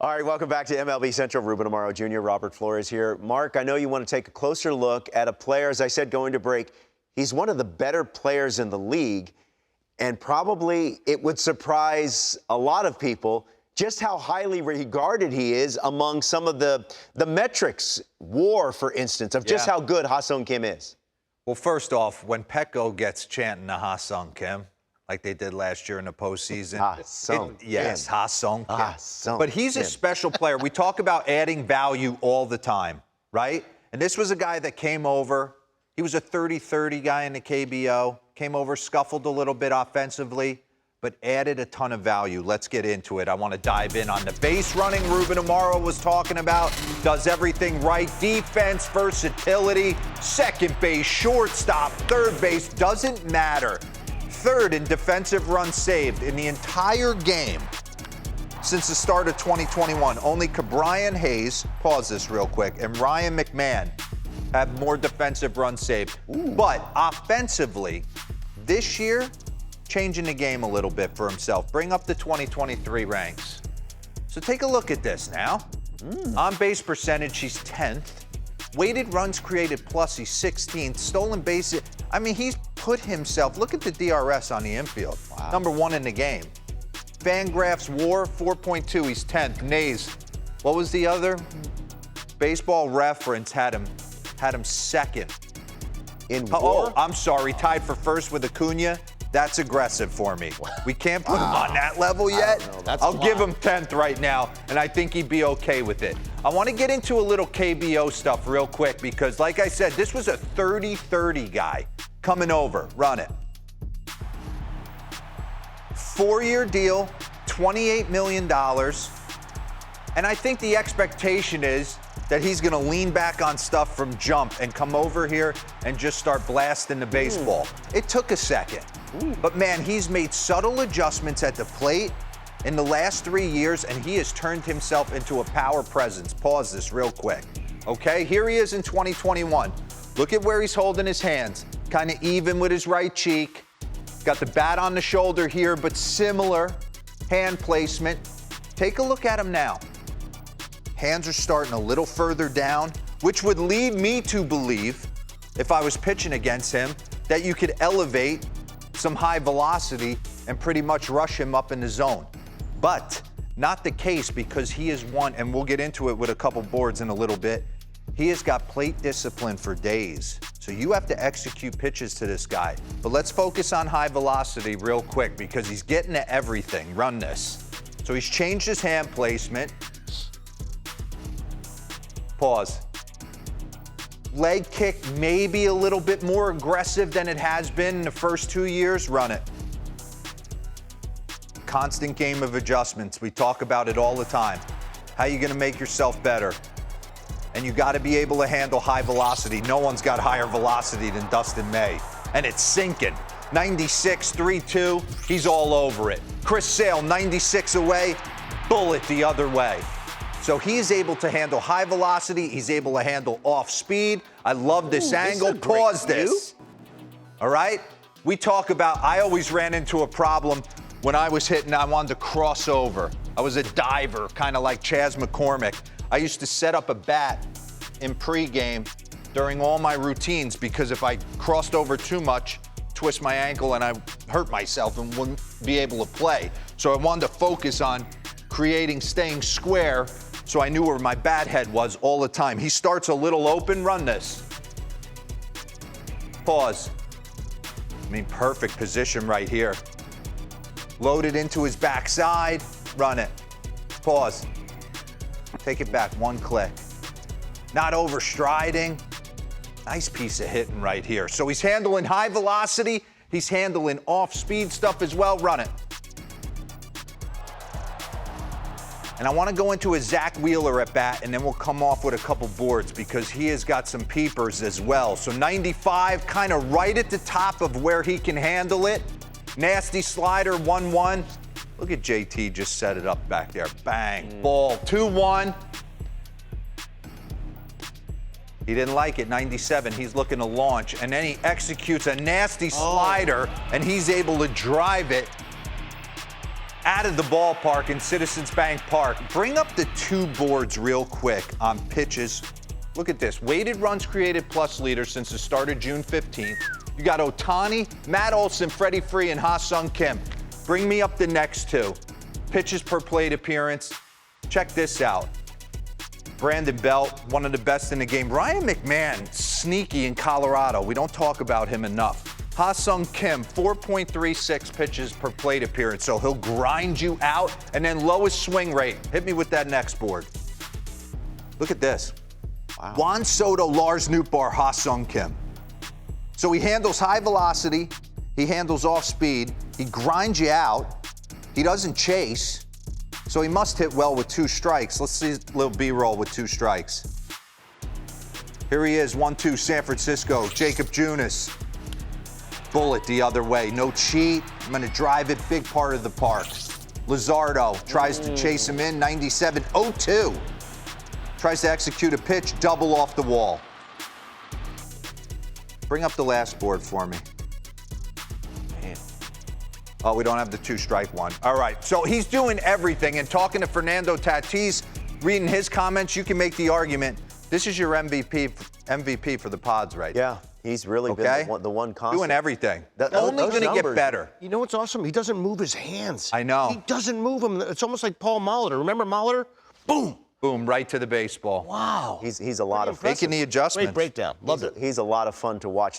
All right, welcome back to MLB Central. Ruben Amaro Jr., Robert Flores here. Mark, I know you want to take a closer look at a player, as I said, going to break. He's one of the better players in the league, and probably it would surprise a lot of people just how highly regarded he is among some of the metrics, WAR, for instance, of just how good Ha-Seong Kim is. Well, first off, when Petco gets chanting to Ha-Seong Kim, like they did last year in the postseason. Ha-Seong Kim. Yes, Ha-Seong Kim. Ha-Seong But he's a special player. We talk about adding value all the time, right? And this was a guy that came over. He was a 30-30 guy in the KBO. Came over, scuffled a little bit offensively, but added a ton of value. Let's get into it. I want to dive in on the base running Ruben Amaro was talking about. Does everything right. Defense, versatility, second base, shortstop, third base, doesn't matter. Third in defensive runs saved in the entire game since the start of 2021. Only Cabrian Hayes, pause this real quick, and Ryan McMahon have more defensive runs saved. But offensively, this year, changing the game a little bit for himself. Bring up the 2023 ranks. So take a look at this now. On base percentage, he's 10th. Weighted runs created plus, he's 16th. Stolen bases, I mean, he's put himself, look at the DRS on the infield. Wow. Number 1 in the game. Fangraphs WAR, 4.2, he's 10th. Nays, what was the other? Baseball Reference had him second. In WAR? Oh, I'm sorry, tied for first with Acuna. That's aggressive for me. We can't put him on that level yet. I'll give him 10th right now, and I think he'd be okay with it. I want to get into a little KBO stuff real quick because, like I said, this was a 30-30 guy coming over. Run it. 4-year deal, $28 million. And I think the expectation is that he's going to lean back on stuff from jump and come over here and just start blasting the baseball. It took a second. But, man, he's made subtle adjustments at the plate in the last 3 years, and he has turned himself into a power presence. Pause this real quick. Okay, here he is in 2021. Look at where he's holding his hands. Kind of even with his right cheek. Got the bat on the shoulder here, but similar hand placement. Take a look at him now. Hands are starting a little further down, which would lead me to believe, if I was pitching against him, that you could elevate some high velocity and pretty much rush him up in the zone. But not the case because he is one, and we'll get into it with a couple boards in a little bit, he has got plate discipline for days. So you have to execute pitches to this guy. But let's focus on high velocity real quick because he's getting to everything. Run this. So he's changed his hand placement. Pause. Leg kick maybe a little bit more aggressive than it has been in the first 2 years. Run it. Constant game of adjustments. We talk about it all the time. How are you going to make yourself better? And you got to be able to handle high velocity. No one's got higher velocity than Dustin May. And it's sinking. 96, 3-2. He's all over it. Chris Sale, 96 away. Bullet the other way. So he's able to handle high velocity. He's able to handle off speed. I love this angle. Pause this. All right? We talk about, I always ran into a problem when I was hitting, I wanted to cross over. I was a diver, kind of like Chas McCormick. I used to set up a bat in pregame during all my routines because if I crossed over too much, twist my ankle and I hurt myself and wouldn't be able to play. So I wanted to focus on staying square, so I knew where my bat head was all the time. He starts a little open. Run this. Pause. I mean, perfect position right here. Loaded into his backside. Run it. Pause. Take it back 1 click. Not overstriding. Nice piece of hitting right here. So he's handling high velocity. He's handling off-speed stuff as well. Run it. And I want to go into a Zach Wheeler at bat, and then we'll come off with a couple boards because he has got some peepers as well. So 95, kind of right at the top of where he can handle it. Nasty slider, 1-1. Look at JT just set it up back there. Bang, ball, 2-1. He didn't like it, 97. He's looking to launch, and then he executes a nasty slider, and he's able to drive it out of the ballpark in Citizens Bank Park. Bring up the two boards real quick on pitches. Look at this. Weighted runs created plus leader since the start of June 15th. You got Ohtani, Matt Olson, Freddie Free, and Ha-Seong Kim. Bring me up the next two. Pitches per plate appearance. Check this out. Brandon Belt, one of the best in the game. Ryan McMahon, sneaky in Colorado. We don't talk about him enough. Ha-Seong Kim, 4.36 pitches per plate appearance. So he'll grind you out. And then lowest swing rate. Hit me with that next board. Look at this. Wow. Juan Soto, Lars Nootbaar, Ha-Seong Kim. So he handles high velocity. He handles off speed. He grinds you out. He doesn't chase. So he must hit well with two strikes. Let's see a little B-roll with two strikes. Here he is, 1-2, San Francisco. Jacob Junis. Bullet the other way. No cheat. I'm going to drive it. Big part of the park. Luzardo tries to chase him in. 97, 0-2. Tries to execute a pitch. Double off the wall. Bring up the last board for me. Man. Oh, we don't have the two-strike one. All right, so he's doing everything. And talking to Fernando Tatis, reading his comments, you can make the argument, this is your MVP for the Pods right now. Yeah, he's really been the one constant. Doing everything. Only going to get better. You know what's awesome? He doesn't move his hands. I know. He doesn't move them. It's almost like Paul Molitor. Remember Molitor? Boom. Boom, right to the baseball. Wow. He's a lot of fun. Making the adjustments. Great breakdown. Loved it. He's a lot of fun to watch.